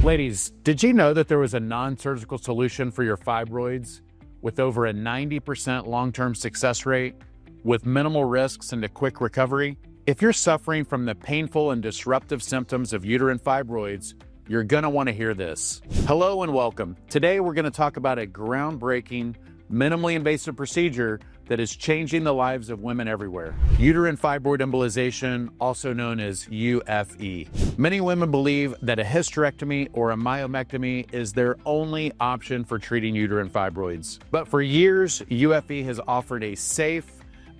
Ladies, did you know that there was a non-surgical solution for your fibroids with over a 90% long-term success rate, with minimal risks and a quick recovery? If you're suffering from the painful and disruptive symptoms of uterine fibroids, you're gonna wanna hear this. Hello and welcome. Today we're gonna talk about a groundbreaking, minimally invasive procedure that is changing the lives of women everywhere. Uterine Fibroid Embolization, also known as UFE. Many women believe that a hysterectomy or a myomectomy is their only option for treating uterine fibroids. But for years, UFE has offered a safe,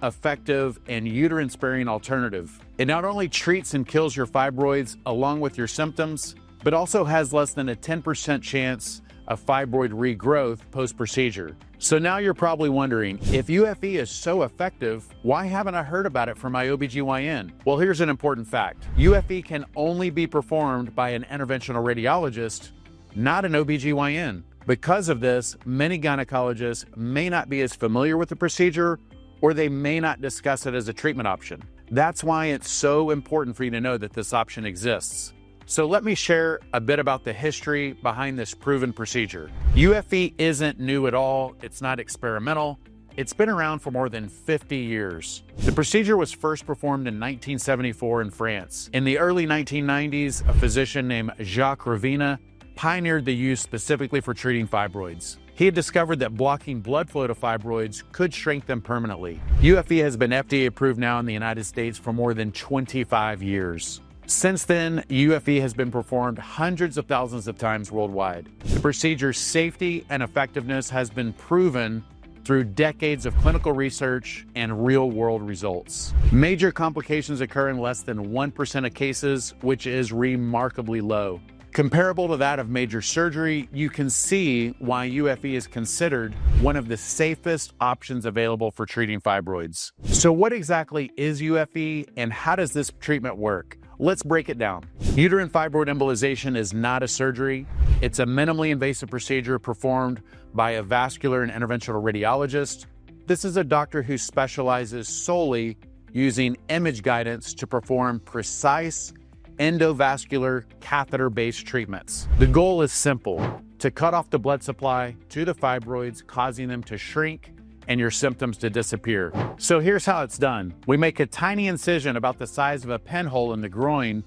effective, and uterine-sparing alternative. It not only treats and kills your fibroids along with your symptoms, but also has less than a 10% chance of fibroid regrowth post-procedure. So now you're probably wondering, if UFE is so effective, why haven't I heard about it from my OB-GYN? Well, here's an important fact. UFE can only be performed by an interventional radiologist, not an OB-GYN. Because of this, many gynecologists may not be as familiar with the procedure, or they may not discuss it as a treatment option. That's why it's so important for you to know that this option exists. So let me share a bit about the history behind this proven procedure. UFE isn't new at all. It's not experimental. It's been around for more than 50 years. The procedure was first performed in 1974 in France. In the early 1990s, a physician named Jacques Ravina pioneered the use specifically for treating fibroids. He had discovered that blocking blood flow to fibroids could shrink them permanently. UFE has been FDA approved now in the United States for more than 25 years. Since then, UFE has been performed hundreds of thousands of times worldwide. The procedure's safety and effectiveness has been proven through decades of clinical research and real-world results. Major complications occur in less than 1% of cases, which is remarkably low. Comparable to that of major surgery, you can see why UFE is considered one of the safest options available for treating fibroids. So what exactly is UFE and how does this treatment work? Let's break it down. Uterine fibroid embolization is not a surgery. It's a minimally invasive procedure performed by a vascular and interventional radiologist. This is a doctor who specializes solely using image guidance to perform precise endovascular catheter-based treatments. The goal is simple: to cut off the blood supply to the fibroids, causing them to shrink and your symptoms to disappear. So here's how it's done. We make a tiny incision about the size of a pinhole in the groin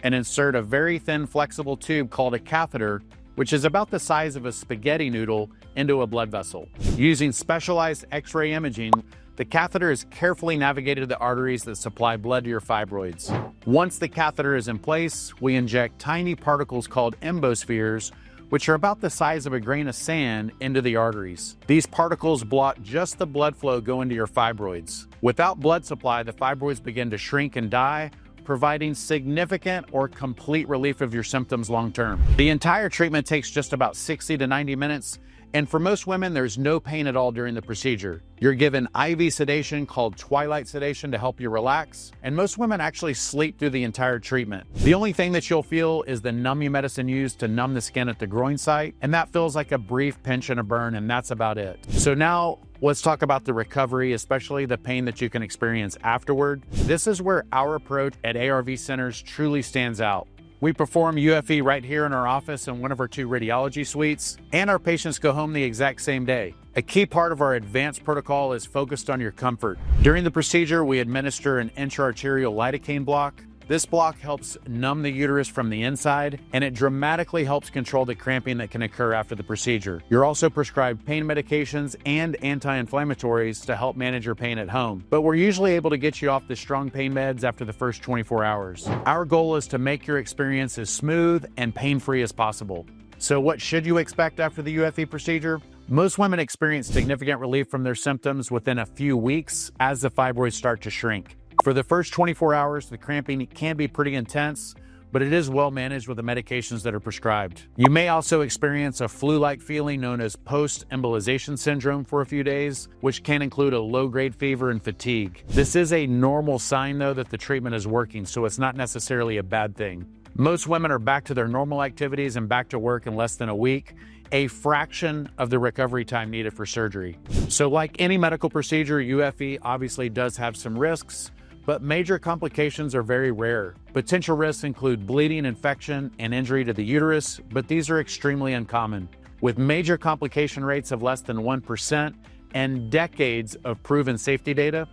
and insert a very thin flexible tube called a catheter, which is about the size of a spaghetti noodle, into a blood vessel. Using specialized X-ray imaging, the catheter is carefully navigated to the arteries that supply blood to your fibroids. Once the catheter is in place, we inject tiny particles called embospheres, which are about the size of a grain of sand, into the arteries. These particles block just the blood flow going to your fibroids. Without blood supply, the fibroids begin to shrink and die, providing significant or complete relief of your symptoms long term. The entire treatment takes just about 60 to 90 minutes, and for most women, there's no pain at all during the procedure. You're given IV sedation called twilight sedation to help you relax, and most women actually sleep through the entire treatment. The only thing that you'll feel is the numbing medicine used to numb the skin at the groin site, and that feels like a brief pinch and a burn, and that's about it. So now, let's talk about the recovery, especially the pain that you can experience afterward. This is where our approach at ARV Centers truly stands out. We perform UFE right here in our office in one of our 2 radiology suites, and our patients go home the exact same day. A key part of our advanced protocol is focused on your comfort. During the procedure, we administer an intraarterial lidocaine block. This block helps numb the uterus from the inside, and it dramatically helps control the cramping that can occur after the procedure. You're also prescribed pain medications and anti-inflammatories to help manage your pain at home, but we're usually able to get you off the strong pain meds after the first 24 hours. Our goal is to make your experience as smooth and pain-free as possible. So what should you expect after the UFE procedure? Most women experience significant relief from their symptoms within a few weeks as the fibroids start to shrink. For the first 24 hours, the cramping can be pretty intense, but it is well managed with the medications that are prescribed. You may also experience a flu-like feeling known as post-embolization syndrome for a few days, which can include a low-grade fever and fatigue. This is a normal sign, though, that the treatment is working, so it's not necessarily a bad thing. Most women are back to their normal activities and back to work in less than a week, a fraction of the recovery time needed for surgery. So like any medical procedure, UFE obviously does have some risks, but major complications are very rare. Potential risks include bleeding, infection, and injury to the uterus, but these are extremely uncommon. With major complication rates of less than 1% and decades of proven safety data,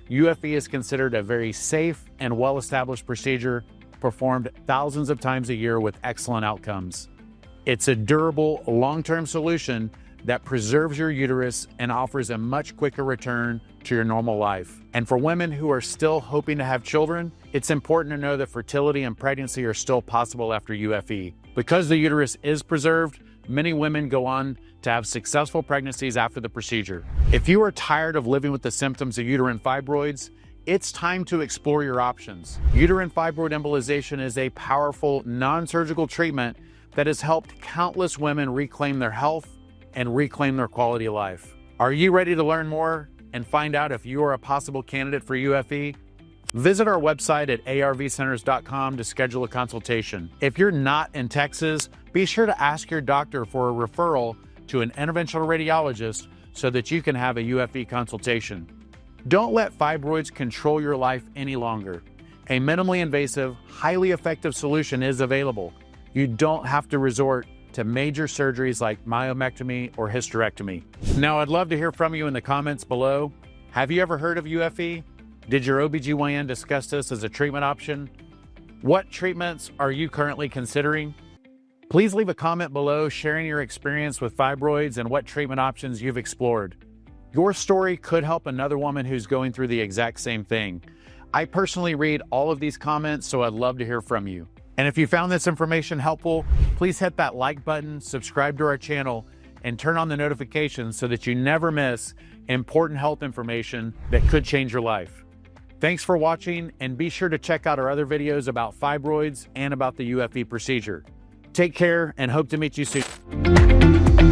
UFE is considered a very safe and well-established procedure performed thousands of times a year with excellent outcomes. It's a durable, long-term solution that preserves your uterus and offers a much quicker return to your normal life. And for women who are still hoping to have children, it's important to know that fertility and pregnancy are still possible after UFE. Because the uterus is preserved, many women go on to have successful pregnancies after the procedure. If you are tired of living with the symptoms of uterine fibroids, it's time to explore your options. Uterine fibroid embolization is a powerful, non-surgical treatment that has helped countless women reclaim their health and reclaim their quality of life. Are you ready to learn more and find out if you are a possible candidate for UFE? Visit our website at arvcenters.com to schedule a consultation. If you're not in Texas, be sure to ask your doctor for a referral to an interventional radiologist so that you can have a UFE consultation. Don't let fibroids control your life any longer. A minimally invasive, highly effective solution is available. You don't have to resort to major surgeries like myomectomy or hysterectomy. Now, I'd love to hear from you in the comments below. Have you ever heard of UFE? Did your OB-GYN discuss this as a treatment option? What treatments are you currently considering? Please leave a comment below sharing your experience with fibroids and what treatment options you've explored. Your story could help another woman who's going through the exact same thing. I personally read all of these comments, so I'd love to hear from you. And if you found this information helpful, please hit that like button, subscribe to our channel, and turn on the notifications so that you never miss important health information that could change your life. Thanks for watching, and be sure to check out our other videos about fibroids and about the UFE procedure. Take care and hope to meet you soon.